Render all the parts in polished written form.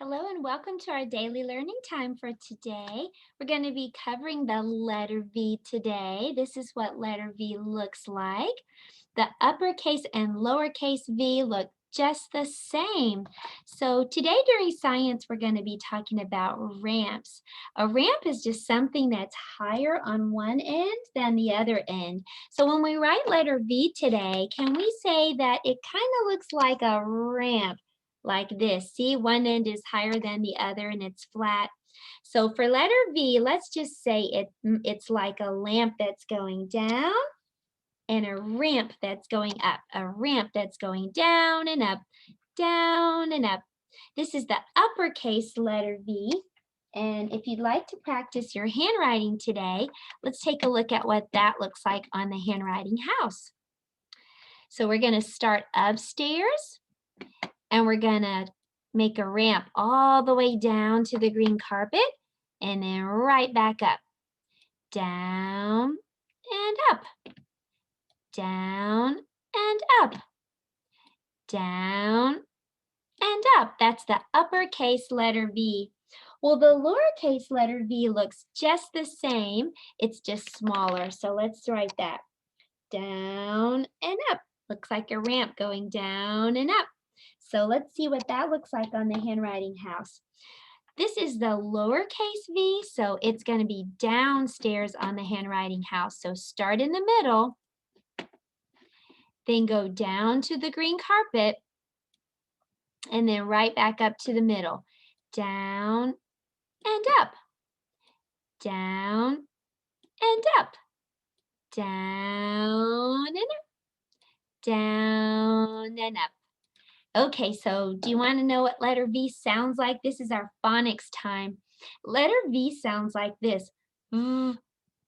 Hello and welcome to our daily learning time for today. We're going to be covering the letter V today. This is what letter V looks like. The uppercase and lowercase v look just the same. So today during science, we're going to be talking about ramps. A ramp is just something that's higher on one end than the other end. So when we write letter V today, can we say that it kind of looks like a ramp? Like this. See, one end is higher than the other and it's flat. So for letter V, let's just say it's like a lamp that's going down and a ramp that's going up. A ramp that's going down and up, down and up. This is the uppercase letter V. And if you'd like to practice your handwriting today, let's take a look at what that looks like on the handwriting house. So we're going to start upstairs. And we're gonna make a ramp all the way down to the green carpet and then right back up. Down and up. Down and up. Down and up. That's the uppercase letter V. Well, the lowercase letter V looks just the same. It's just smaller. So let's write that. Down and up. Looks like a ramp going down and up. So let's see what that looks like on the handwriting house. This is the lowercase v, so it's going to be downstairs on the handwriting house. So start in the middle, then go down to the green carpet, and then right back up to the middle. Down and up. Down and up. Down and up. Down and up. Okay, so do you want to know what letter V sounds like? This is our phonics time. Letter V sounds like this. You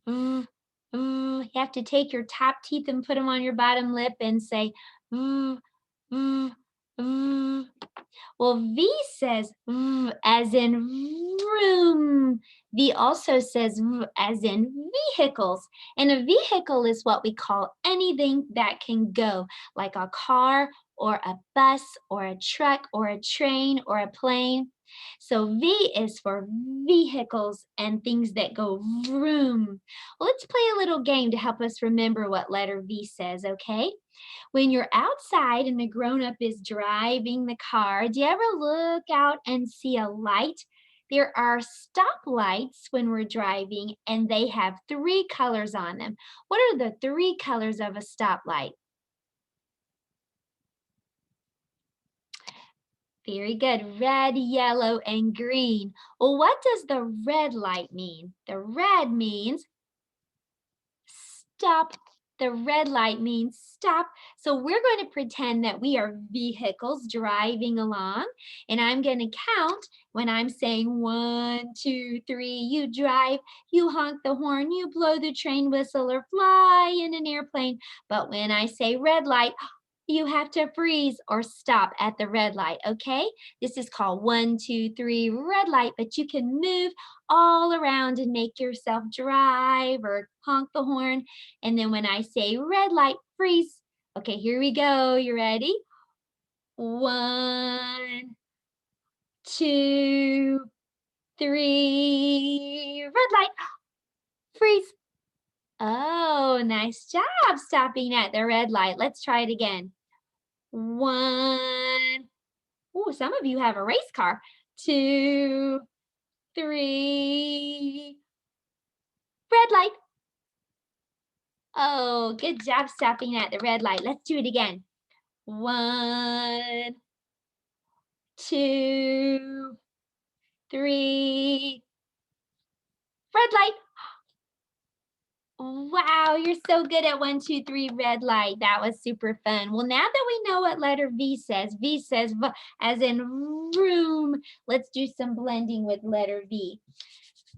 have to take your top teeth and put them on your bottom lip and say, Well, V says as in vroom. V also says as in vehicles. And a vehicle is what we call anything that can go, like a car or a bus or a truck or a train or a plane. So V is for vehicles and things that go vroom. Well, let's play a little game to help us remember what letter V says, okay? When you're outside and a grown-up is driving the car, do you ever look out and see a light? There are stoplights when we're driving, and they have three colors on them. What are the three colors of a stoplight? Very good. Red, yellow, and green. Well, what does the red light mean? The red means stop. The red light means stop. So we're going to pretend that we are vehicles driving along. And I'm going to count when I'm saying 1, 2, 3. You drive, you honk the horn, you blow the train whistle or fly in an airplane. But when I say red light, you have to freeze or stop at the red light, okay? This is called 1, 2, 3 red light, but you can move all around and make yourself drive or honk the horn. And then when I say red light, freeze. Okay, here we go. You ready? 1, 2, 3, red light, freeze. Oh, nice job stopping at the red light. Let's try it again. 1. Oh, some of you have a race car. 2, 3. Red light. Oh, good job stopping at the red light. Let's do it again. 1, 2, 3. Red light. Wow, you're so good at 1, 2, 3 red light. That was super fun. Well, now that we know what letter V says V as in room. Let's do some blending with letter V.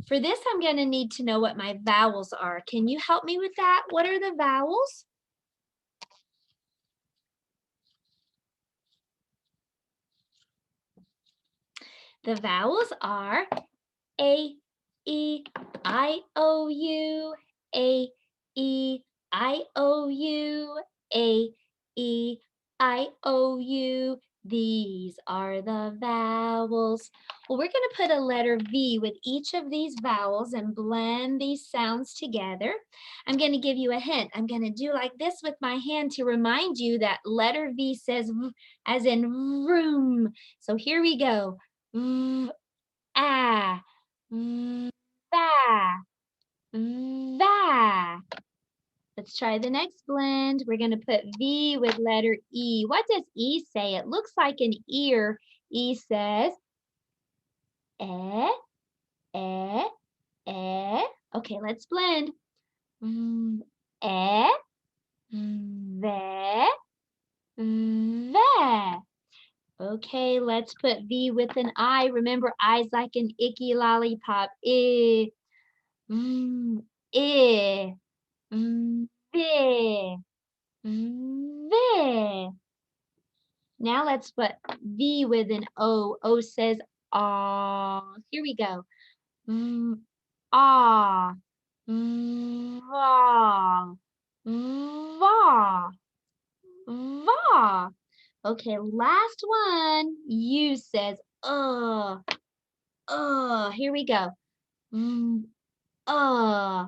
For this, I'm going to need to know what my vowels are. Can you help me with that? What are the vowels? The vowels are A, E, I, O, U, A, E, I, O, U, A, E, I, O, U, These are the vowels. Well, we're going to put a letter V with each of these vowels and blend these sounds together. I'm going to give you a hint. I'm going to do like this with my hand to remind you that letter V says V as in vroom. So here we go. V, ah, va, va. Let's try the next blend. We're going to put V with letter E. What does E say? It looks like an ear. E says, eh, eh, eh. Okay, let's blend. Eh, ve, ve. Okay, let's put V with an I. Remember, I's like an icky lollipop. I, I, ve, ve. Now let's put V with an O. O says ah. Here we go. Ah. Va. Va. Va. Okay, last one. U says Here we go. Uh.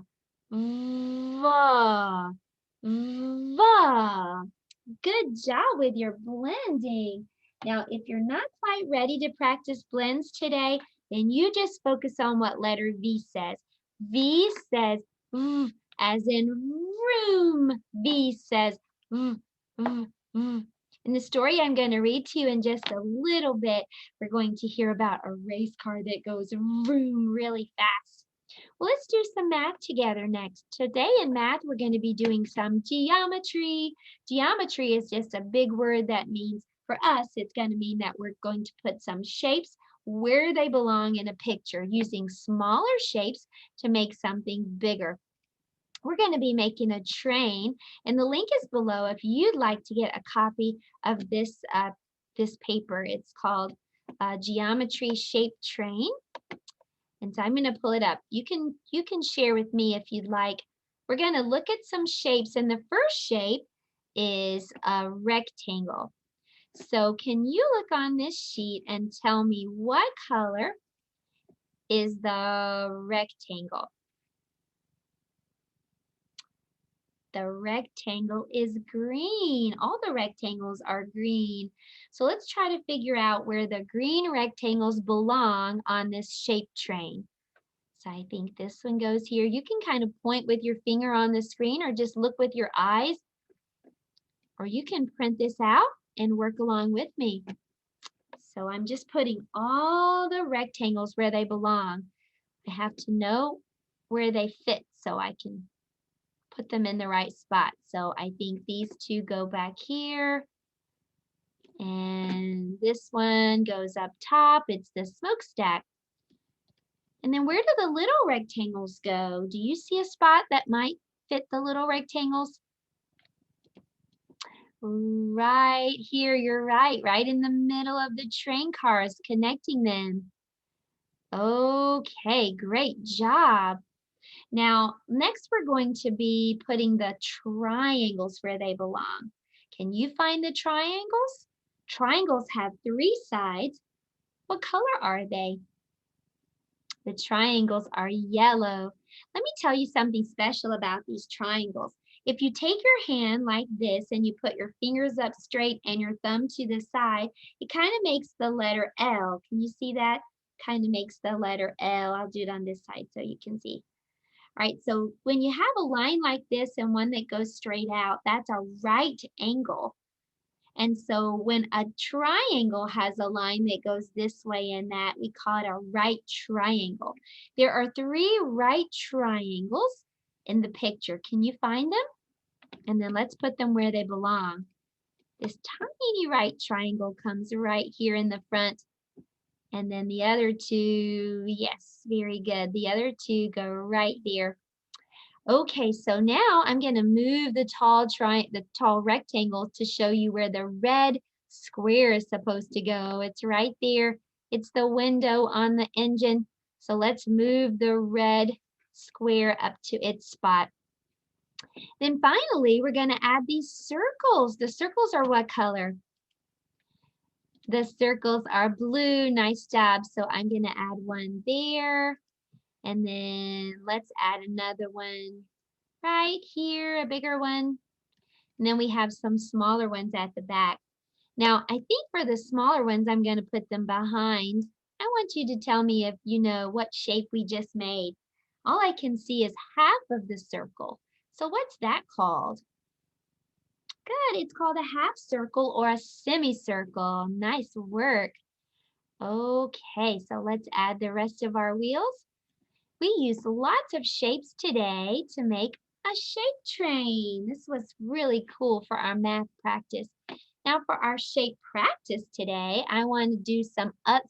Va. Va. Good job with your blending. Now, if you're not quite ready to practice blends today, then you just focus on what letter V says. V says v, as in room. V says v, v, v. In the story I'm going to read to you in just a little bit, we're going to hear about a race car that goes vroom really fast. Well, let's do some math together next. Today in math, we're going to be doing some geometry. Geometry is just a big word that means, for us, it's going to mean that we're going to put some shapes where they belong in a picture, using smaller shapes to make something bigger. We're going to be making a train, and the link is below if you'd like to get a copy of this paper. It's called Geometry Shaped Train. And so I'm going to pull it up. You can share with me if you'd like. We're going to look at some shapes, and the first shape is a rectangle. So can you look on this sheet and tell me what color is the rectangle? The rectangle is green. All the rectangles are green. So let's try to figure out where the green rectangles belong on this shape train. So I think this one goes here. You can kind of point with your finger on the screen or just look with your eyes. Or you can print this out and work along with me. So I'm just putting all the rectangles where they belong. I have to know where they fit so I can put them in the right spot. So I think these two go back here. And this one goes up top. It's the smokestack. And then where do the little rectangles go? Do you see a spot that might fit the little rectangles? Right here, you're right in the middle of the train cars, connecting them. Okay, great job. Now, next we're going to be putting the triangles where they belong. Can you find the triangles? Triangles have 3 sides. What color are they? The triangles are yellow. Let me tell you something special about these triangles. If you take your hand like this and you put your fingers up straight and your thumb to the side, it kind of makes the letter L. Can you see that? Kind of makes the letter L. I'll do it on this side so you can see. All right, so when you have a line like this and one that goes straight out, that's a right angle. And so when a triangle has a line that goes this way and that, we call it a right triangle. There are 3 right triangles in the picture. Can you find them? And then let's put them where they belong. This tiny right triangle comes right here in the front. And then the other 2, yes, very good. The other 2 go right there. Okay, so now I'm going to move the tall rectangle to show you where the red square is supposed to go. It's right there. It's the window on the engine. So let's move the red square up to its spot. Then finally, we're going to add these circles. The circles are what color? The circles are blue. Nice job. So I'm going to add one there. And then let's add another one right here, a bigger one. And then we have some smaller ones at the back. Now, I think for the smaller ones, I'm going to put them behind. I want you to tell me if you know what shape we just made. All I can see is half of the circle. So what's that called? Good, it's called a half circle or a semicircle. Nice work. Okay, so let's add the rest of our wheels. We used lots of shapes today to make a shape train. This was really cool for our math practice. Now for our shape practice today, I want to do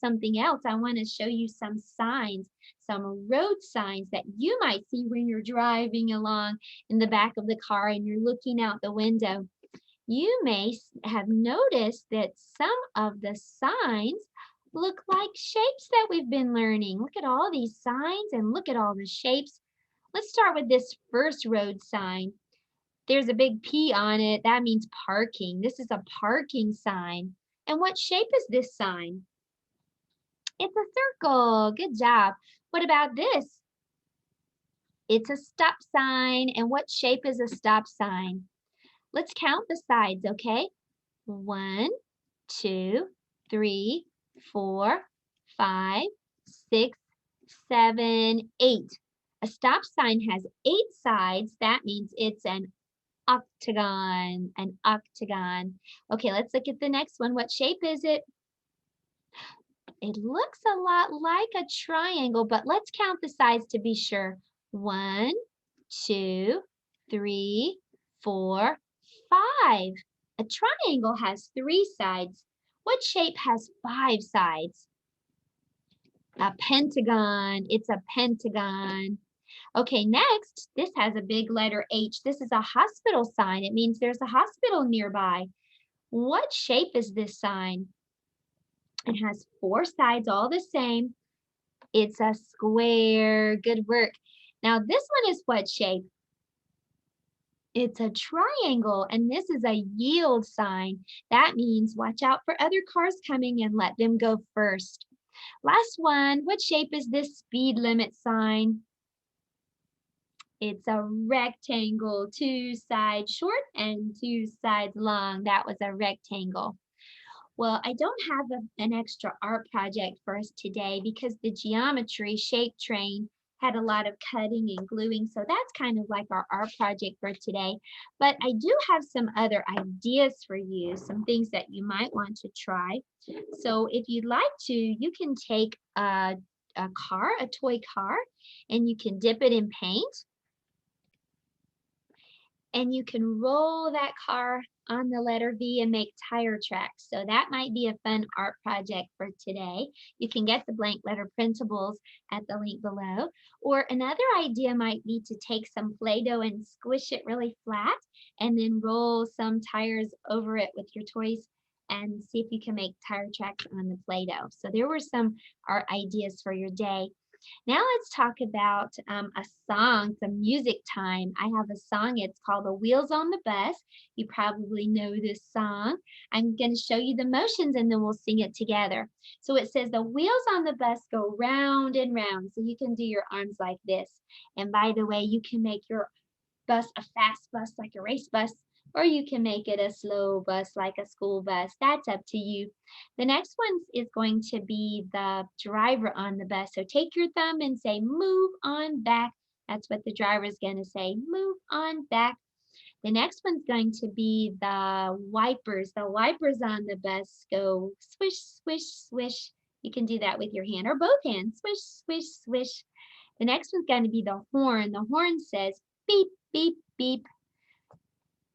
something else. I want to show you some signs, some road signs that you might see when you're driving along in the back of the car and you're looking out the window. You may have noticed that some of the signs look like shapes that we've been learning. Look at all these signs and look at all the shapes. Let's start with this first road sign. There's a big P on it. That means parking. This is a parking sign. And what shape is this sign? It's a circle. Good job. What about this? It's a stop sign. And what shape is a stop sign? Let's count the sides, okay? 1, 2, 3, 4, 5, 6, 7, 8. A stop sign has 8 sides. That means it's an octagon, an octagon. Okay, let's look at the next one. What shape is it? It looks a lot like a triangle, but let's count the sides to be sure. 1, 2, 3, 4, 5. A triangle has 3 sides. What shape has 5 sides? A pentagon. It's a pentagon. Okay, next, this has a big letter H. This is a hospital sign. It means there's a hospital nearby. What shape is this sign? It has 4 sides, all the same. It's a square. Good work. Now, this one is what shape? It's a triangle, and this is a yield sign. That means watch out for other cars coming and let them go first. Last one, what shape is this speed limit sign? It's a rectangle, 2 sides short and 2 sides long. That was a rectangle. Well, I don't have an extra art project for us today because the geometry shape train had a lot of cutting and gluing, so that's kind of like our art project for today. But I do have some other ideas for you, some things that you might want to try. So if you'd like to, you can take a car, a toy car, and you can dip it in paint and you can roll that car on the letter V and make tire tracks. So that might be a fun art project for today. You can get the blank letter printables at the link below. Or another idea might be to take some Play-Doh and squish it really flat and then roll some tires over it with your toys and see if you can make tire tracks on the Play-Doh. So there were some art ideas for your day. Now let's talk about a song, some music time. I have a song, it's called The Wheels on the Bus. You probably know this song. I'm going to show you the motions and then we'll sing it together. So it says the wheels on the bus go round and round. So you can do your arms like this. And by the way, you can make your bus a fast bus like a race bus, or you can make it a slow bus like a school bus. That's up to you. The next one is going to be the driver on the bus. So take your thumb and say, move on back. That's what the driver is going to say, move on back. The next one's going to be the wipers. The wipers on the bus go swish, swish, swish. You can do that with your hand or both hands. Swish, swish, swish. The next one's going to be the horn. The horn says beep, beep, beep,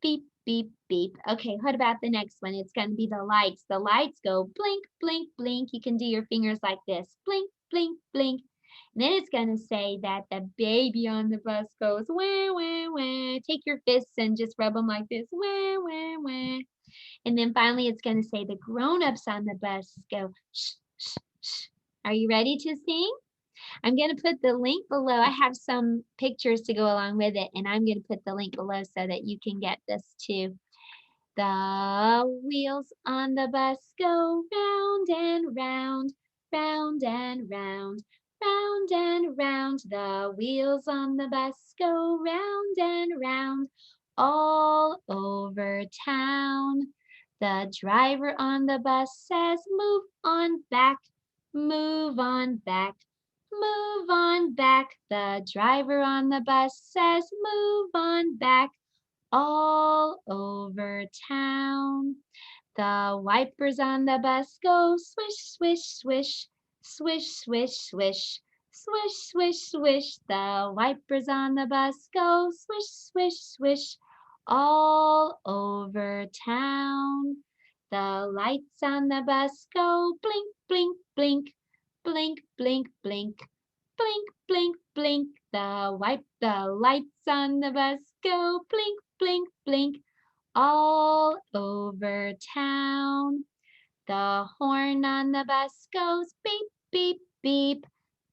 beep, beep, beep. Okay, what about the next one? It's going to be the lights. The lights go blink, blink, blink. You can do your fingers like this. Blink, blink, blink. And then it's going to say that the baby on the bus goes wah, wah, wah. Take your fists and just rub them like this. Wah, wah, wah. And then finally it's going to say the grown-ups on the bus go shh, shh, shh. Are you ready to sing? I'm going to put the link below. I have some pictures to go along with it, and I'm going to put the link below so that you can get this too. The wheels on the bus go round and round, round and round, round and round. The wheels on the bus go round and round, all over town. The driver on the bus says, move on back, move on back, move on back. The driver on the bus says, move on back, all over town. The wipers on the bus go swish, swish, swish, swish, swish, swish, swish, swish, swish. The wipers on the bus go swish, swish, swish, all over town. The lights on the bus go blink, blink, blink, blink, blink, blink, blink, blink, blink. The lights on the bus go blink, blink, blink, all over town. The horn on the bus goes beep, beep, beep,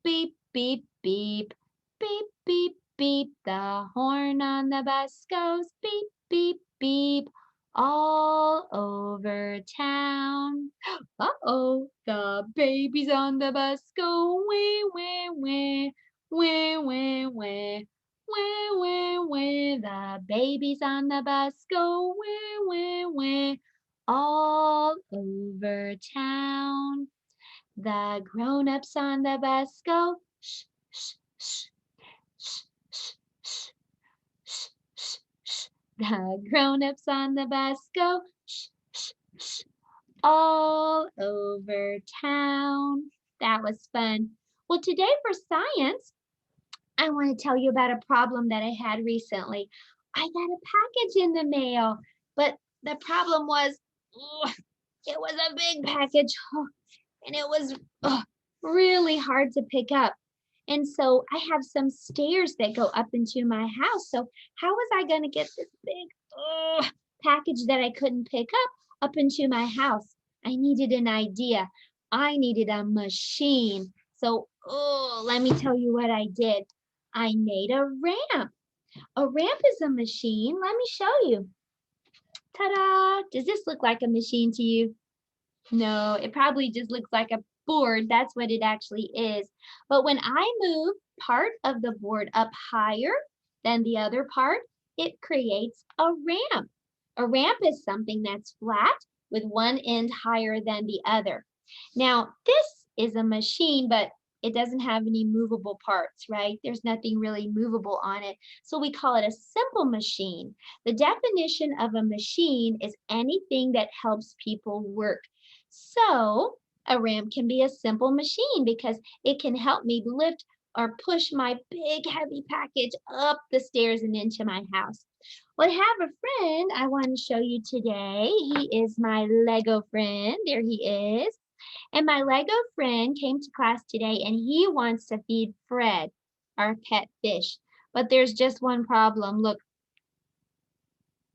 beep, beep, beep, beep, beep, beep. The horn on the bus goes beep, beep, beep, all over town. Uh-oh, the babies on the bus go wah, wah, wah, wah, wah, wah. Wah, wah, wah, the babies on the bus go wah, wah, wah, all over town. The grown-ups on the bus go shh, shh, shh, shh, shh, shh, shh, shh, shh. The grown-ups on the bus go shh, shh, shh, all over town. That was fun. Well, today for science, I want to tell you about a problem that I had recently. I got a package in the mail, but the problem was it was a big package and it was really hard to pick up. And so I have some stairs that go up into my house. So how was I going to get this big package that I couldn't pick up into my house? I needed an idea. I needed a machine. So, let me tell you what I did. I made a ramp. A ramp is a machine. Let me show you. Ta-da! Does this look like a machine to you? No, it probably just looks like a board. That's what it actually is. But when I move part of the board up higher than the other part, it creates a ramp. A ramp is something that's flat with one end higher than the other. Now, this is a machine, but it doesn't have any movable parts, right? There's nothing really movable on it. So we call it a simple machine. The definition of a machine is anything that helps people work. So a ramp can be a simple machine because it can help me lift or push my big heavy package up the stairs and into my house. Well, I have a friend I want to show you today. He is my Lego friend. There he is. And my Lego friend came to class today and he wants to feed Fred, our pet fish. But there's just one problem. Look,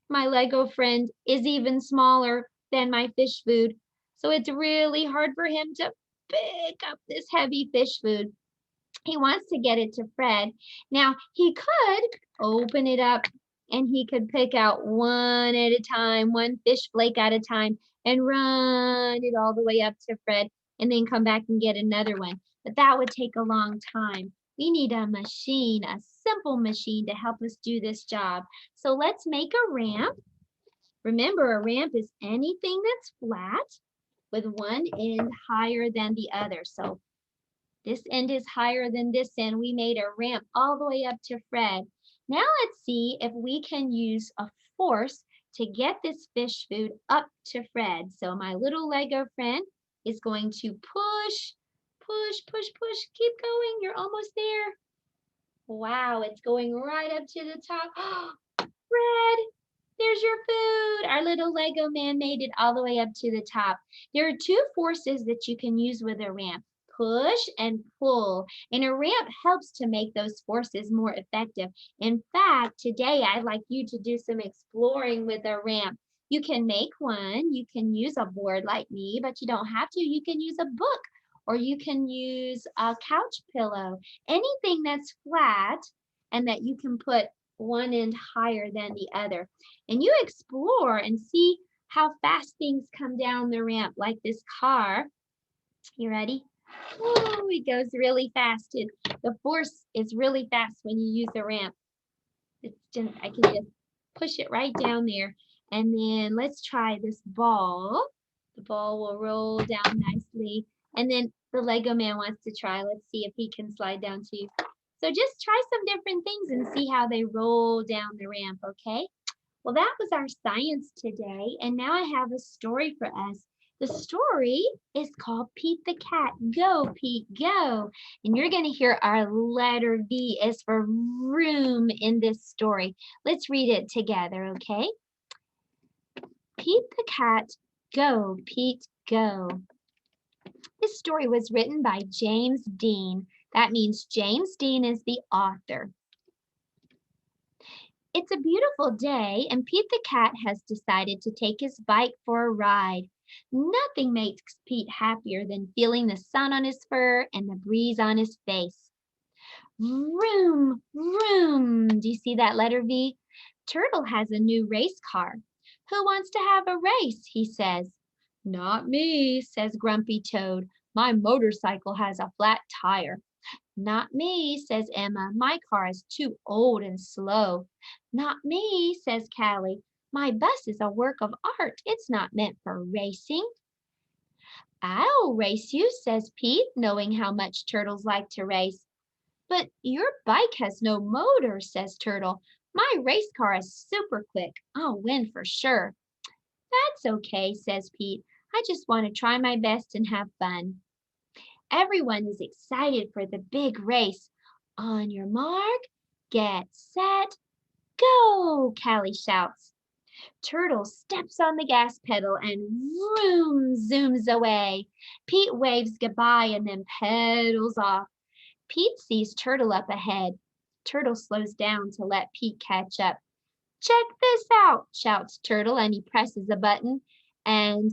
my Lego friend is even smaller than my fish food. So it's really hard for him to pick up this heavy fish food. He wants to get it to Fred. Now, he could open it up and he could pick out one at a time, one fish flake at a time, and run it all the way up to Fred and then come back and get another one. But that would take a long time. We need a machine, a simple machine to help us do this job. So let's make a ramp. Remember, a ramp is anything that's flat with one end higher than the other. So this end is higher than this end. We made a ramp all the way up to Fred. Now let's see if we can use a force to get this fish food up to Fred. So my little Lego friend is going to push, push, push, push. Keep going. You're almost there. Wow, it's going right up to the top. Fred, there's your food. Our little Lego man made it all the way up to the top. There are two forces that you can use with a ramp. Push and pull. And a ramp helps to make those forces more effective. In fact, today I'd like you to do some exploring with a ramp. You can make one. You can use a board like me, but you don't have to. You can use a book or you can use a couch pillow. Anything that's flat and that you can put one end higher than the other. And you explore and see how fast things come down the ramp, like this car. You ready? Oh, it goes really fast. The force is really fast when you use the ramp. I can just push it right down there. And then let's try this ball. The ball will roll down nicely. And then the Lego man wants to try. Let's see if he can slide down too. So just try some different things and see how they roll down the ramp, okay? Well, that was our science today, and now I have a story for us. The story is called Pete the Cat. Go, Pete, go. And you're going to hear our letter V is for Vroom in this story. Let's read it together, okay? Pete the Cat, go, Pete, go. This story was written by James Dean. That means James Dean is the author. It's a beautiful day, and Pete the cat has decided to take his bike for a ride. Nothing makes Pete happier than feeling the sun on his fur and the breeze on his face. Vroom, vroom. Do you see that letter V? Turtle has a new race car. Who wants to have a race? He says. Not me, says Grumpy Toad. My motorcycle has a flat tire. Not me, says Emma. My car is too old and slow. Not me, says Callie. My bus is a work of art. It's not meant for racing. I'll race you, says Pete, knowing how much turtles like to race. But your bike has no motor, says Turtle. My race car is super quick. I'll win for sure. That's okay, says Pete. I just want to try my best and have fun. Everyone is excited for the big race. On your mark, get set, go, Callie shouts. Turtle steps on the gas pedal and vroom zooms away. Pete waves goodbye and then pedals off. Pete sees Turtle up ahead. Turtle slows down to let Pete catch up. Check this out, shouts Turtle, and he presses a button and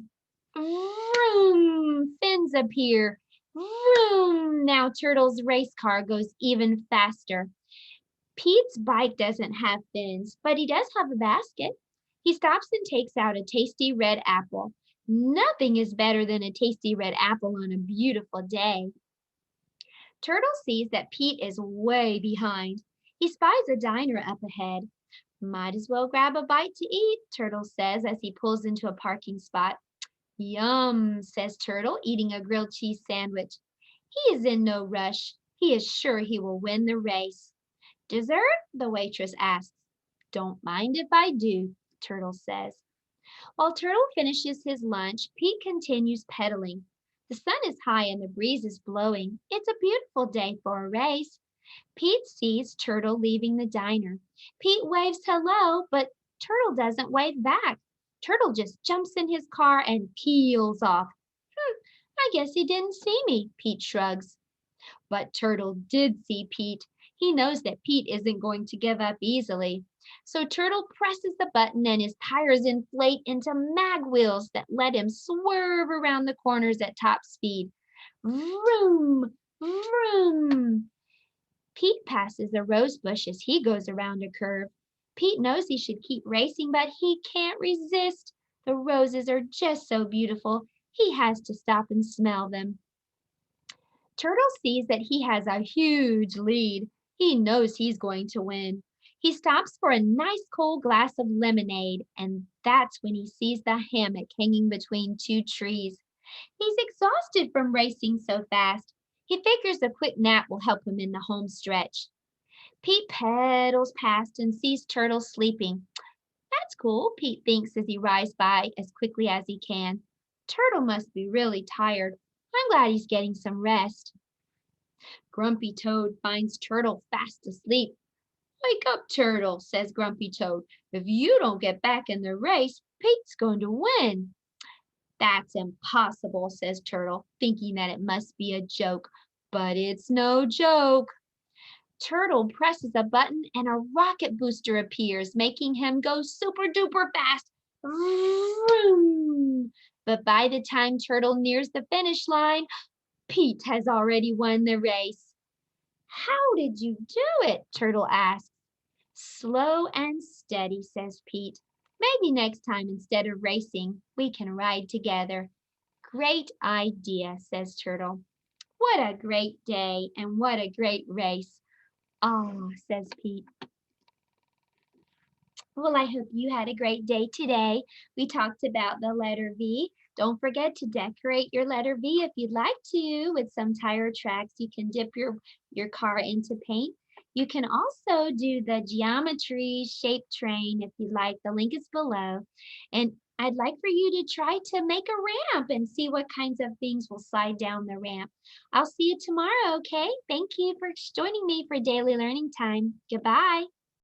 vroom, fins appear. Vroom! Now Turtle's race car goes even faster. Pete's bike doesn't have fins, but he does have a basket. He stops and takes out a tasty red apple. Nothing is better than a tasty red apple on a beautiful day. Turtle sees that Pete is way behind. He spies a diner up ahead. Might as well grab a bite to eat, Turtle says as he pulls into a parking spot. Yum, says Turtle, eating a grilled cheese sandwich. He is in no rush. He is sure he will win the race. Dessert? The waitress asks. Don't mind if I do, Turtle says. While Turtle finishes his lunch, Pete continues pedaling. The sun is high and the breeze is blowing. It's a beautiful day for a race. Pete sees Turtle leaving the diner. Pete waves hello, but Turtle doesn't wave back. Turtle just jumps in his car and peels off. I guess he didn't see me, Pete shrugs. But Turtle did see Pete. He knows that Pete isn't going to give up easily. So Turtle presses the button and his tires inflate into mag wheels that let him swerve around the corners at top speed. Vroom, vroom. Pete passes a rose bush as he goes around a curve. Pete knows he should keep racing, but he can't resist. The roses are just so beautiful. He has to stop and smell them. Turtle sees that he has a huge lead. He knows he's going to win. He stops for a nice cold glass of lemonade, and that's when he sees the hammock hanging between two trees. He's exhausted from racing so fast. He figures a quick nap will help him in the home stretch. Pete pedals past and sees Turtle sleeping. That's cool, Pete thinks as he rides by as quickly as he can. Turtle must be really tired. I'm glad he's getting some rest. Grumpy Toad finds Turtle fast asleep. Wake up, Turtle, says Grumpy Toad. If you don't get back in the race, Pete's going to win. That's impossible, says Turtle, thinking that it must be a joke. But it's no joke. Turtle presses a button and a rocket booster appears, making him go super duper fast. Vroom! But by the time Turtle nears the finish line, Pete has already won the race. How did you do it? Turtle asks. Slow and steady, says Pete. Maybe next time instead of racing, we can ride together. Great idea, says Turtle. What a great day and what a great race. Ah, says Pete. Well, I hope you had a great day today. We talked about the letter V. Don't forget to decorate your letter V if you'd like to with some tire tracks. You can dip your car into paint. You can also do the geometry shaped train if you'd like. The link is below. And I'd like for you to try to make a ramp and see what kinds of things will slide down the ramp. I'll see you tomorrow, okay? Thank you for joining me for Daily Learning Time. Goodbye.